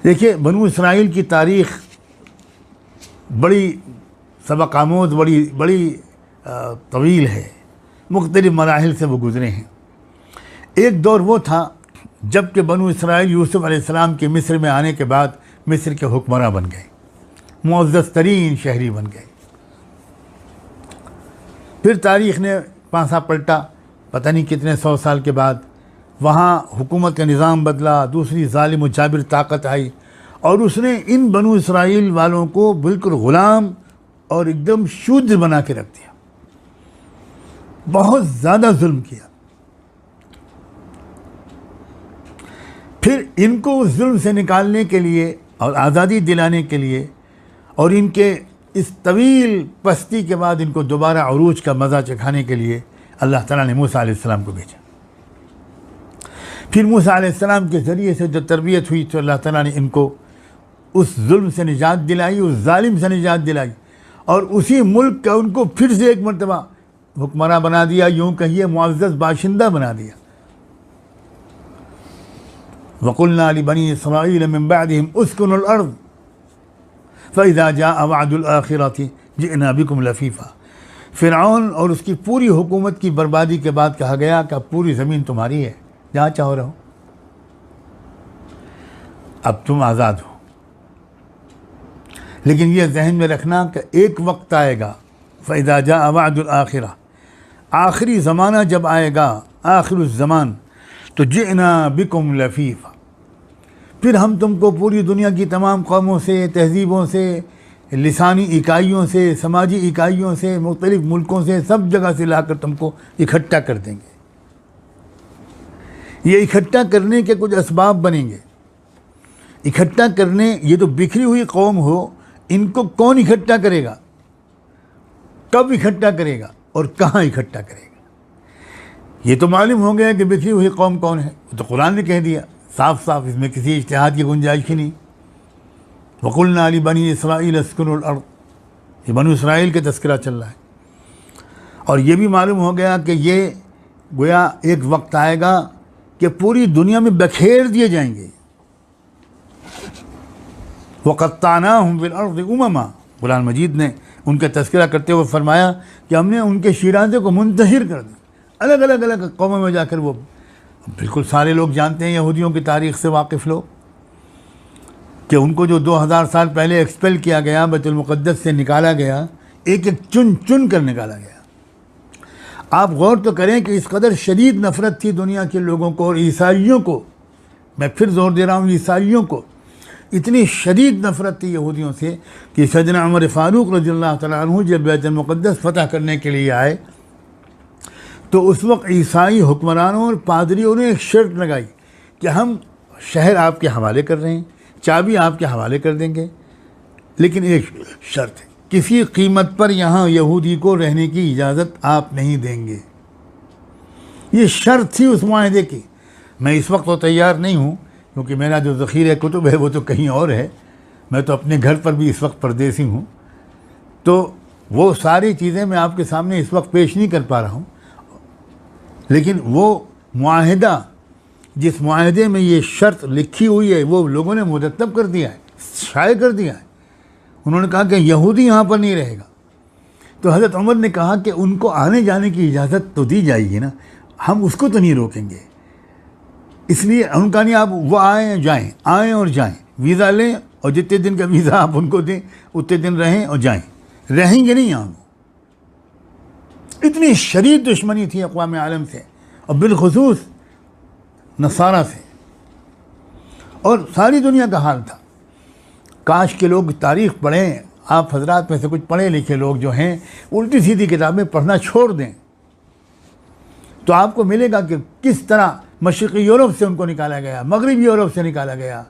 देखिए, बनु इसराइल की तारीख़ बड़ी सबक आमोज़, बड़ी तवील है। मुख्तलिफ मराहिल से वो गुज़रे हैं। एक दौर वो था जब कि बनु इसराइल यूसुफ अलैहिस्सलाम के मिस्र में आने के बाद मिस्र के हुक्मरां बन गए, मुअज़्ज़ज़ तरीन शहरी बन गए। फिर तारीख़ ने पासा पलटा, पता नहीं कितने 100 साल के बाद वहाँ हुकूमत का निज़ाम बदला, दूसरी ज़ालिम व जाबिर ताकत आई और उसने इन बनु इसराइल वालों को बिल्कुल ग़ुलाम और एकदम शूद्र बना के रख दिया। बहुत ज़्यादा जुल्म किया। फिर इनको उस जुल्म से निकालने के लिए और आज़ादी दिलाने के लिए और इनके इस तवील पस्ती के बाद इनको दोबारा अरूज का मज़ा चखाने के लिए अल्लाह ताला ने मूसा अलैहिस्सलाम को भेजा। फिर मूसा अलैहिस्सलाम के ज़रिए से जो तरबियत हुई तो अल्लाह ताला ने इनको उस जुल्म से निजात दिलाई, उस जालिम से निजात दिलाई और उसी मुल्क का उनको फिर से एक मरतबा हुक्मरान बना दिया, यूँ कहिए मुअज़्ज़ज़ बाशिंदा बना दिया। वक़ुल्ना लिबनी इसराईल मिन बअदिहिम उस्कुनुल अर्ज़ फ़इज़ा जाअ वअदुल आखिरति जिअना बिकुम लफ़ीफ़ा। फ़िरऔन और उसकी पूरी हुकूमत की बर्बादी के बाद कहा गया कि अब पूरी ज़मीन तुम्हारी है, जहाँ चाहो रहो, अब तुम आज़ाद हो। लेकिन ये जहन में रखना कि एक वक्त आएगा, फ़इज़ा जाअ वअदुल आखिरा, आखिरी ज़माना जब आएगा, आखिरुज़ ज़मान, तो जिअना बिकुम लफ़ीफ़ा, फिर हम तुमको पूरी दुनिया की तमाम कौमों से, तहज़ीबों से, लिसानी इकाइयों से, समाजी इकाइयों से, मुख्तलिफ़ मुल्कों से, सब जगह से लाकर तुमको इकट्ठा कर देंगे। ये इकट्ठा करने के कुछ असबाब बनेंगे। इकट्ठा करने, ये तो बिखरी हुई कौम हो, इनको कौन इकट्ठा करेगा, कब इकट्ठा करेगा और कहाँ इकट्ठा करेगा? ये तो मालूम हो गया कि बिखरी हुई कौम कौन है, तो कुरान ने कह दिया साफ साफ, इसमें किसी इज्तिहाद की गुंजाइश ही नहीं। वक़ुल्ना लिबनी इसराईल अस्कुनुल अर्ज़, ये बनु इसराइल के तज़किरा चल रहा है। और ये भी मालूम हो गया कि ये गोया एक वक्त आएगा कि पूरी दुनिया में बखेर दिए जाएंगे। वक़त्तानाहुम फिल अर्ज़ि उममा, कुरान मजीद ने उनका तज़किरा करते हुए फरमाया कि हमने उनके शिराज़े को मुंतशिर कर दिया, अलग अलग अलग कौमों में जाकर। वो बिल्कुल सारे लोग जानते हैं, यहूदियों की तारीख़ से वाकिफ़ लोग, कि उनको जो 2000 साल पहले एक्सपेल किया गया, बैतुल मुक़द्दस से निकाला गया, एक एक चुन चुन कर निकाला गया। आप गौर तो करें कि इस कदर शदीद नफ़रत थी दुनिया के लोगों को और ईसाइयों को, मैं फिर जोर दे रहा हूँ, ईसाइयों को इतनी शदीद नफ़रत थी यहूदियों से कि सैयदना उमर फ़ारूक रज़ियल्लाहु तआला अन्हु जब बैतुल मुक़द्दस फ़तह करने के लिए आए तो उस वक्त ईसाई हुक्मरानों और पादरियों ने एक शर्त लगाई कि हम शहर आपके हवाले कर रहे हैं, चाबी आपके हवाले कर देंगे, लेकिन एक शर्त है, किसी कीमत पर यहाँ यहूदी को रहने की इजाज़त आप नहीं देंगे। ये शर्त थी उस मुआहदे की। मैं इस वक्त तो तैयार नहीं हूँ क्योंकि मेरा जो ज़ख़ीरा कुतुब है वो तो कहीं और है, मैं तो अपने घर पर भी इस वक्त परदेसी हूँ, तो वो सारी चीज़ें मैं आपके सामने इस वक्त पेश नहीं कर पा रहा हूँ। लेकिन वो मुआहदा, जिस मुआहदे में ये शर्त लिखी हुई है, वो लोगों ने मुरतब कर दिया है, शाये कर दिया है। उन्होंने कहा कि यहूदी यहाँ पर नहीं रहेगा। तो हज़रत उमर ने कहा कि उनको आने जाने की इजाज़त तो दी जाएगी ना, हम उसको तो नहीं रोकेंगे। इसलिए उनका नहीं, आप वो आएँ जाएँ, आएँ और जाएँ, वीज़ा लें और जितने दिन का वीज़ा आप उनको दें उतने दिन रहें और जाएँ, रहेंगे नहीं यहाँ। इतनी शदीद दुश्मनी थी अक़वाम आलम से और बिलख़ुसूस नसारा से, और सारी दुनिया का हाल था। काश के लोग तारीख़ पढ़ें, आप हजरात में से कुछ पढ़े लिखे लोग जो हैं उल्टी सीधी किताबें पढ़ना छोड़ दें तो आपको मिलेगा कि किस तरह मशरिक़ी यूरोप से उनको निकाला गया, मगरबी यूरोप से निकाला गया,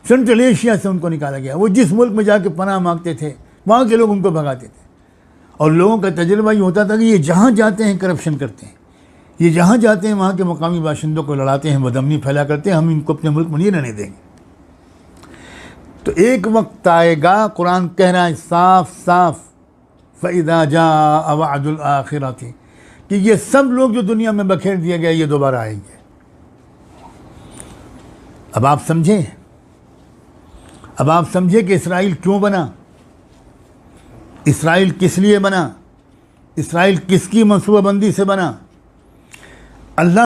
सेंट्रल एशिया से उनको निकाला गया। वो जिस मुल्क में जाके पनाह मांगते थे वहाँ के लोग उनको भगाते थे, और लोगों का तजुर्बा ये होता था कि ये जहाँ जाते हैं करप्शन करते हैं, ये जहाँ जाते हैं वहाँ के मकामी बाशिंदों को लड़ाते हैं, बदअमनी फैला करते हैं, हम इनको अपने मुल्क में नहीं रहने देंगे। तो एक वक्त आएगा, कुरान कह रहा है साफ साफ, फ़इज़ा जाअ वअदुल आखिरति, कि ये सब लोग जो दुनिया में बखेर दिया गया ये दोबारा आएंगे। अब आप समझें अब आप समझे कि इसराइल क्यों बना, इसराइल किस लिए बना, इसराइल किसकी मनसूबाबंदी से बना। अल्लाह